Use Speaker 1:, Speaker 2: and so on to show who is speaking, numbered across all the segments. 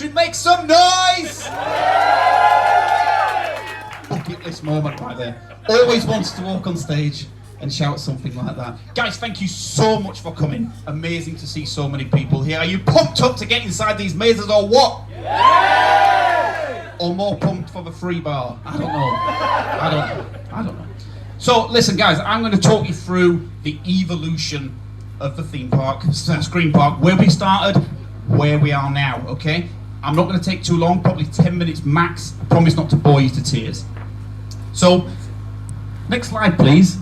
Speaker 1: Factory make some noise? Bucket list moment right there. Always wants to walk on stage and shout something like that. Guys, thank you so much for coming. Amazing to see so many people here. Are you pumped up to get inside these mazes or what? Yeah! Or more pumped for the free bar? I don't know. So listen guys, I'm going to talk you through the evolution of the theme park, Scream Park, where we started, where we are now, okay? I'm not going to take too long, probably 10 minutes max. I promise not to bore you to tears. So, next slide please.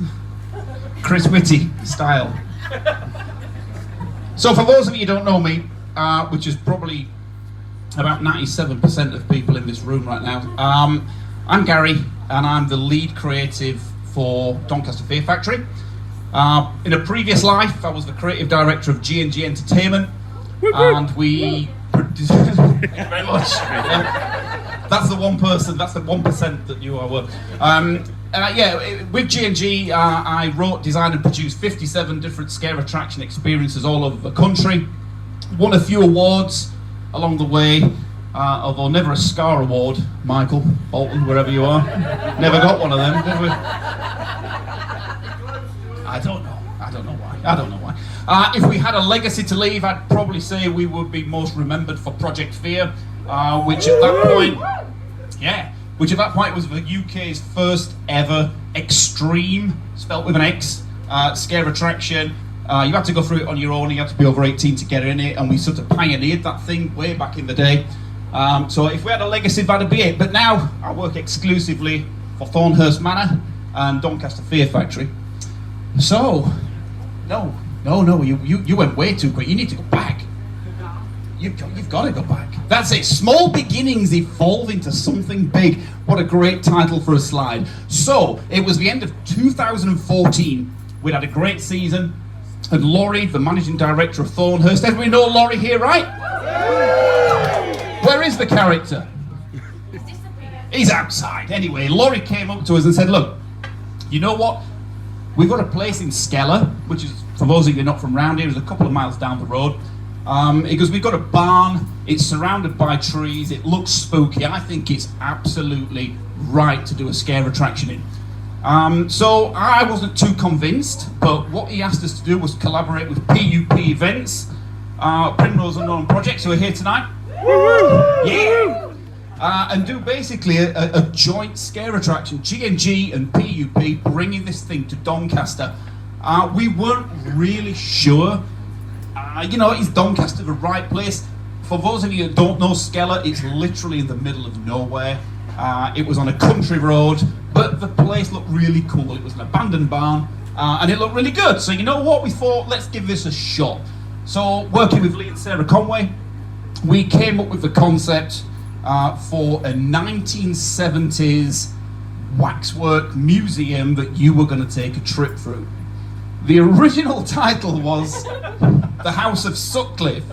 Speaker 1: Chris Whitty style. So for those of you who don't know me, which is probably about 97% of people in this room right now, I'm Gary and I'm the lead creative for Doncaster Fear Factory. In a previous life, I was the creative director of G&G Entertainment, and we produced. Thank you very much. That's the 1%. That's the 1% that you are worth. With G&G, I wrote, designed, and produced 57 different scare attraction experiences all over the country. Won a few awards along the way, although never a SCAR award. Michael, Bolton, wherever you are, never got one of them, did we? I don't know why. If we had a legacy to leave, I'd probably say we would be most remembered for Project Fear, which at that point was the UK's first ever extreme, spelt with an X, scare attraction. You had to go through it on your own, you had to be over 18 to get in it, and we sort of pioneered that thing way back in the day. So if we had a legacy, that'd be it. But now I work exclusively for Thornhurst Manor and Doncaster Fear Factory. So, no, you went way too quick. You need to go back. You've got to go back. That's it. Small beginnings evolve into something big. What a great title for a slide. So, it was the end of 2014. We'd had a great season. And Laurie, the managing director of Thornhurst, everybody know Laurie here, right? Where is the character? He's outside. Anyway, Laurie came up to us and said, look, you know what? We've got a place in Skeller, which is, for those of you not from round here, is a couple of miles down the road. Because we've got a barn, it's surrounded by trees, it looks spooky. I think it's absolutely right to do a scare attraction in. So I wasn't too convinced, but what he asked us to do was collaborate with PUP Events, Primrose Unknown Projects, who are here tonight. Yeah! And do basically a joint scare attraction, G&G and PUP, bringing this thing to Doncaster. We weren't really sure. Is Doncaster the right place? For those of you who don't know Skeller, it's literally in the middle of nowhere. It was on a country road, but the place looked really cool. It was an abandoned barn, and it looked really good. So you know what? We thought, let's give this a shot. So working with Lee and Sarah Conway, we came up with the concept for a 1970s waxwork museum that you were going to take a trip through. The original title was The House of Sutcliffe,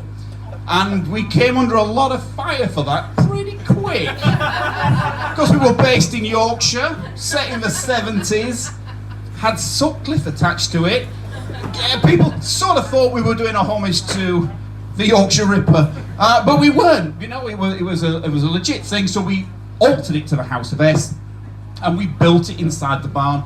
Speaker 1: and we came under a lot of fire for that pretty quick. Because we were based in Yorkshire, set in the 70s, had Sutcliffe attached to it. People sort of thought we were doing a homage to the Yorkshire Ripper, but we weren't. It was a legit thing. So we altered it to the House of S, and we built it inside the barn.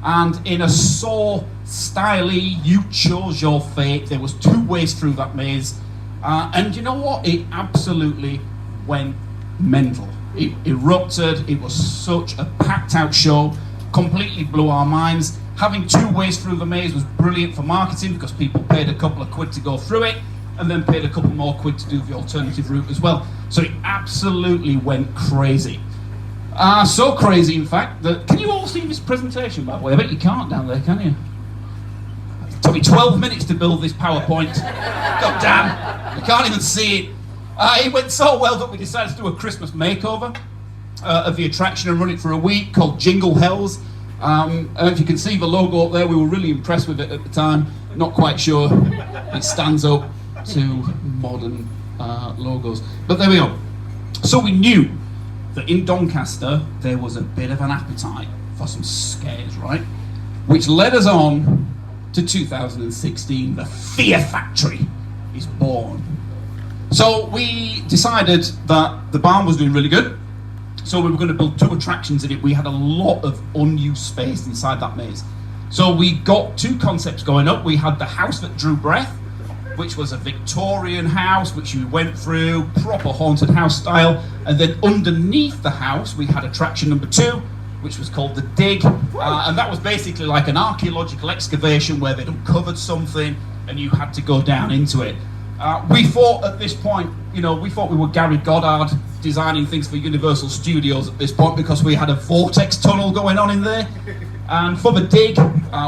Speaker 1: And in a Saw styly, you chose your fate. There was 2 ways through that maze, and you know what? It absolutely went mental. It erupted. It was such a packed-out show. Completely blew our minds. Having 2 ways through the maze was brilliant for marketing because people paid a couple of quid to go through it, and then paid a couple more quid to do the alternative route as well. So it absolutely went crazy. So crazy, in fact, that... Can you all see this presentation, by the way? I bet you can't down there, can you? It took me 12 minutes to build this PowerPoint. God damn, you can't even see it. It went so well that we decided to do a Christmas makeover of the attraction and run it for a week called Jingle Hells. If you can see the logo up there, we were really impressed with it at the time. Not quite sure it stands up to modern logos. But there we go. So we knew that in Doncaster there was a bit of an appetite for some scares, right? Which led us on to 2016. The Fear Factory is born. So we decided that the barn was doing really good, so we were going to build 2 attractions in it. We had a lot of unused space inside that maze. So we got 2 concepts going up. We had the house that drew breath, which was a Victorian house, which you went through, proper haunted house style. And then underneath the house, we had attraction number 2, which was called the Dig. And that was basically like an archaeological excavation where they'd uncovered something and you had to go down into it. We thought at this point, we thought we were Gary Goddard designing things for Universal Studios at this point, because we had a vortex tunnel going on in there. And for the Dig,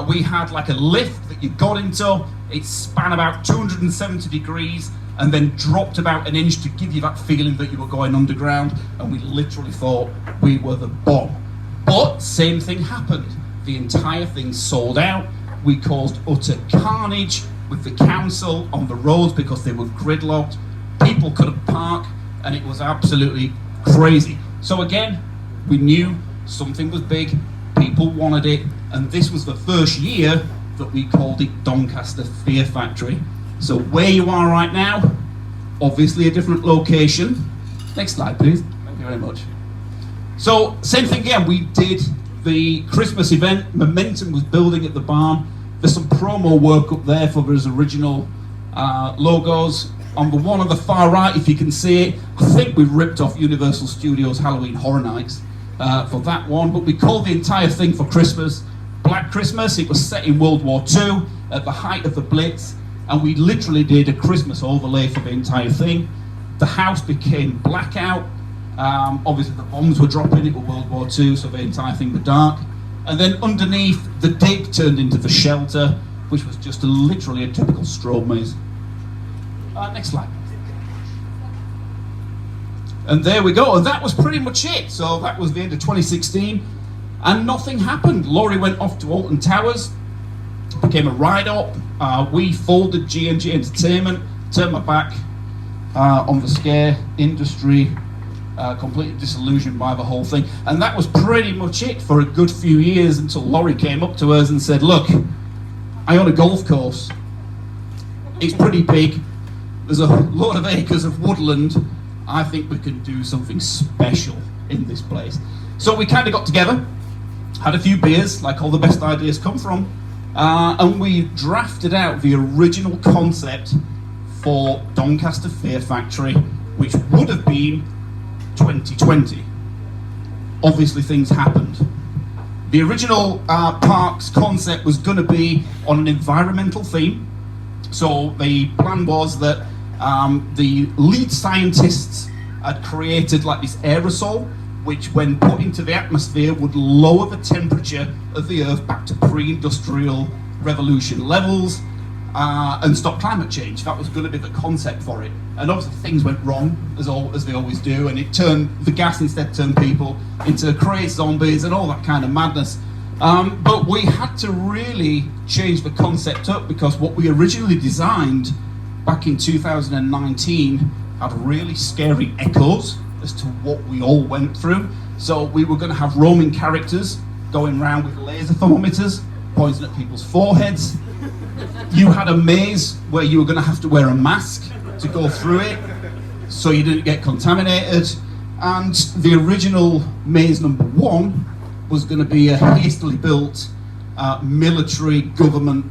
Speaker 1: we had like a lift that you got into. It span about 270 degrees and then dropped about an inch to give you that feeling that you were going underground. And we literally thought we were the bomb. But same thing happened. The entire thing sold out. We caused utter carnage with the council on the roads because they were gridlocked. People couldn't park, and it was absolutely crazy. So again, we knew something was big, people wanted it, and this was the first year that we called it Doncaster Fear Factory. So where you are right now, obviously a different location. Next slide, please. Thank you very much. So same thing again, we did the Christmas event. Momentum was building at the barn. There's some promo work up there for his original logos. On the one on the far right, if you can see it, I think we've ripped off Universal Studios Halloween Horror Nights for that one, but we called the entire thing for Christmas Black Christmas. It was set in World War II at the height of the Blitz, and we literally did a Christmas overlay for the entire thing. The house became blackout. Obviously the bombs were dropping, it was World War II, so the entire thing was dark. And then underneath, the Dig turned into the shelter, which was just literally a typical strobe maze. Next slide. And there we go, and that was pretty much it. So that was the end of 2016, and nothing happened. Laurie went off to Alton Towers, became a ride-up. We folded G&G Entertainment, turned my back on the scare industry, completely disillusioned by the whole thing. And that was pretty much it for a good few years, until Laurie came up to us and said, look, I own a golf course. It's pretty big. There's a lot of acres of woodland. I think we can do something special in this place. So we kind of got together, had a few beers, like all the best ideas come from, and we drafted out the original concept for Doncaster Fear Factory, which would have been 2020. Obviously things happened. The original park's concept was going to be on an environmental theme. So the plan was that the lead scientists had created like this aerosol, which when put into the atmosphere would lower the temperature of the Earth back to pre-industrial revolution levels and stop climate change. That was going to be the concept for it. And obviously things went wrong, as they always do, and the gas instead turned people into crazed zombies and all that kind of madness. But we had to really change the concept up, because what we originally designed back in 2019 had really scary echoes as to what we all went through. So we were going to have roaming characters going around with laser thermometers pointing at people's foreheads. You had a maze where you were going to have to wear a mask to go through it so you didn't get contaminated. And the original maze number 1 was going to be a hastily built military government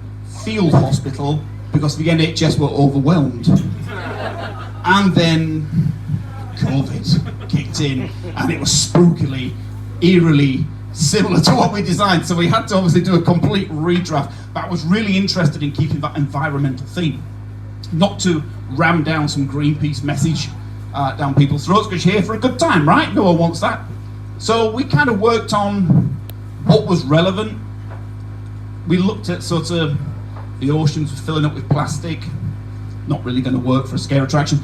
Speaker 1: field hospital, because the NHS were overwhelmed. And then COVID kicked in, and it was spookily, eerily similar to what we designed. So we had to obviously do a complete redraft. But I was really interested in keeping that environmental theme, not to ram down some Greenpeace message down people's throats, because you're here for a good time, right? No one wants that. So we kind of worked on what was relevant. We looked at sort of the oceans were filling up with plastic, not really going to work for a scare attraction.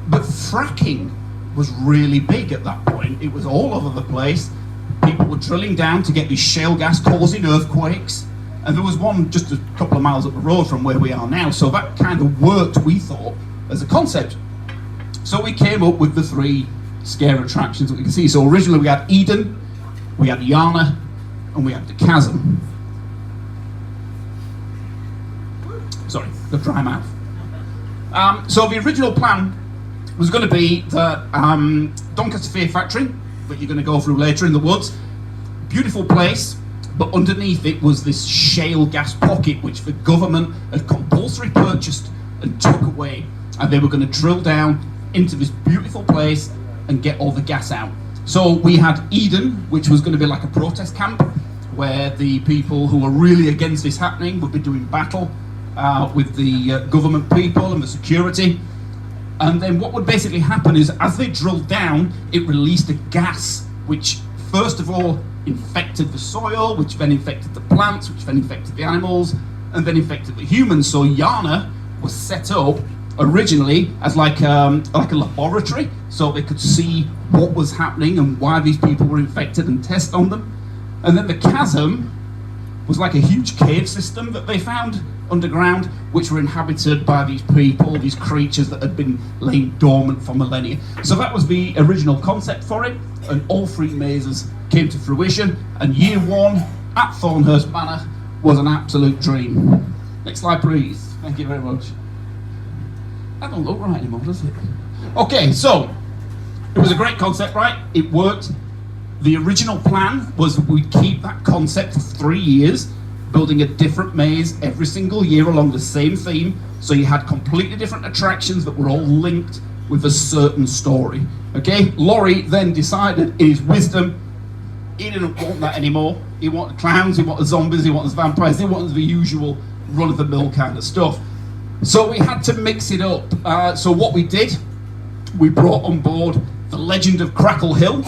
Speaker 1: But fracking was really big at that point. It was all over the place. People were drilling down to get this shale gas causing earthquakes. And there was one just a couple of miles up the road from where we are now. So that kind of worked, we thought, as a concept. So we came up with the 3 scare attractions that we can see. So originally we had Eden, we had Yana, and we had the Chasm. Sorry, the dry mouth. So the original plan was going to be the Doncaster Fear Factory that you're going to go through later in the woods. Beautiful place, but underneath it was this shale gas pocket which the government had compulsory purchased and took away, and they were going to drill down into this beautiful place and get all the gas out. So we had Eden, which was going to be like a protest camp where the people who were really against this happening would be doing battle with the government people and the security. And then what would basically happen is, as they drilled down, it released a gas which first of all infected the soil, which then infected the plants, which then infected the animals, and then infected the humans. So Yana was set up originally as like a laboratory, so they could see what was happening and why these people were infected and test on them. And then the chasm was like a huge cave system that they found underground, which were inhabited by these people, these creatures that had been laying dormant for millennia. So that was the original concept for it, and all three mazes came to fruition, and year one at Thornhurst Manor was an absolute dream. Next slide, please. Thank you very much. That don't look right anymore, does it? Okay, so it was a great concept, right? It worked. The original plan was we'd keep that concept for 3 years, building a different maze every single year along the same theme, so you had completely different attractions that were all linked with a certain story. Okay, Laurie then decided in his wisdom he didn't want that anymore. He wanted clowns, he wanted zombies, he wanted vampires, he wanted the usual run-of-the-mill kind of stuff. So we had to mix it up. So what we did, we brought on board the Legend of Crackle Hill,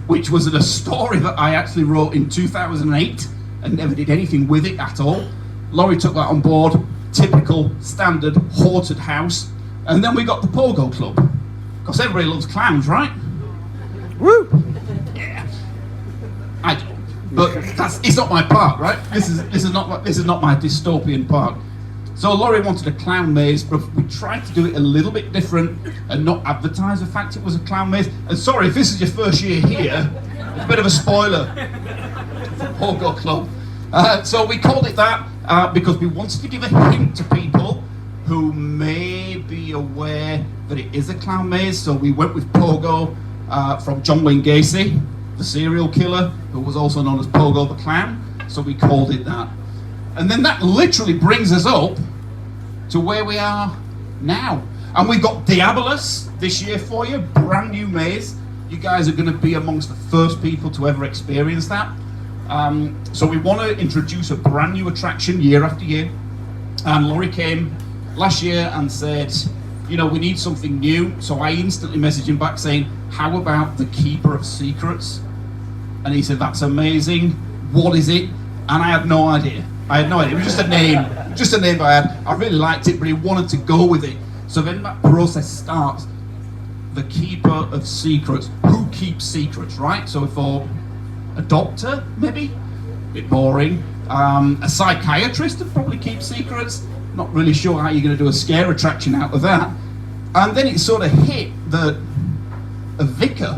Speaker 1: which was a story that I actually wrote in 2008 and never did anything with it at all. Laurie took that on board, typical, standard, haunted house. And then we got the Pogo Club, because everybody loves clowns, right? Woo! Yeah. I don't. But it's not my part, right? This is not my dystopian part. So Laurie wanted a clown maze, but we tried to do it a little bit different and not advertise the fact it was a clown maze. And sorry, if this is your first year here, it's a bit of a spoiler for Pogo Club. So we called it that because we wanted to give a hint to people who may be aware that it is a clown maze. So we went with Pogo from John Wayne Gacy, the serial killer, who was also known as Pogo the Clown. So we called it that. And then that literally brings us up to where we are now. And we've got Diabolus this year for you, brand new maze. You guys are going to be amongst the first people to ever experience that. So we want to introduce a brand new attraction year after year. And Laurie came last year and said, you know, we need something new. So I instantly messaged him back saying, how about the Keeper of Secrets? And he said, that's amazing. What is it? And I had no idea. It was just a name I had. I really liked it, but he wanted to go with it. So then that process starts. The Keeper of Secrets. Who keeps secrets, right? So for a doctor, maybe? A bit boring. A psychiatrist would probably keep secrets. Not really sure how you're going to do a scare attraction out of that. And then it sort of hit that a vicar,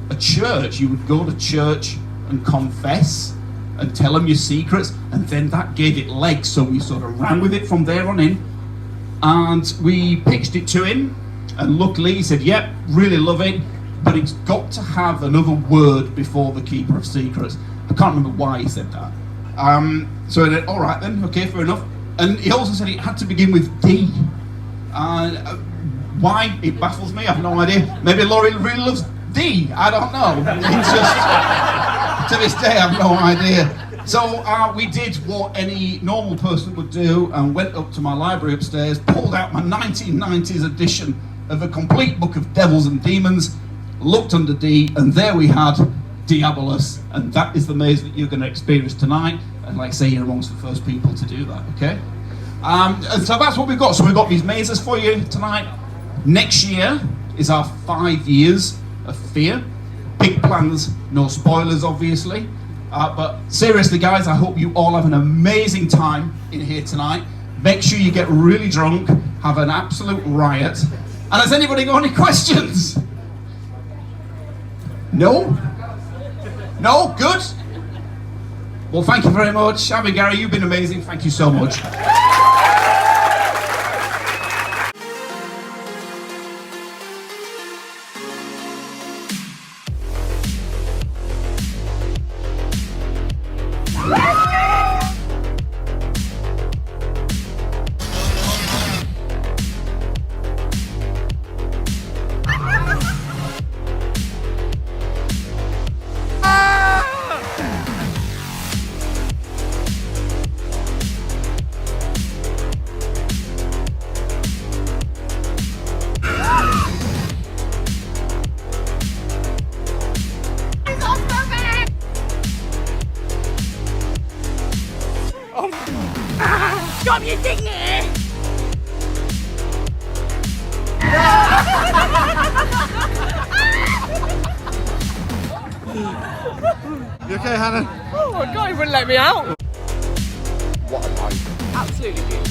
Speaker 1: a church, you would go to church and confess and tell them your secrets, and then that gave it legs, so we sort of ran with it from there on in, and we pitched it to him, and luckily he said, yep, really love it, but it's got to have another word before the Keeper of Secrets. I can't remember why he said that. So I said, all right then, okay, fair enough. And he also said it had to begin with D. Why? It baffles me, I have no idea. Maybe Laurie really loves D, I don't know. It's just, to this day, I have no idea. So we did what any normal person would do and went up to my library upstairs, pulled out my 1990s edition of a complete book of devils and demons, looked under D, and there we had Diabolus, and that is the maze that you're going to experience tonight. And like I say, you're amongst the first people to do that, okay? And so that's what we've got. So we've got these mazes for you tonight. Next year is our 5 years of fear. Big plans, no spoilers obviously. But seriously guys, I hope you all have an amazing time in here tonight. Make sure you get really drunk, have an absolute riot. And has anybody got any questions? No? No? Good? Well, thank you very much. Abby, Gary, you've been amazing. Thank you so much.
Speaker 2: Drop your dignity!
Speaker 3: You okay, Hannah?
Speaker 2: Oh my god, he wouldn't let me out.
Speaker 3: What a night.
Speaker 2: Absolutely beautiful.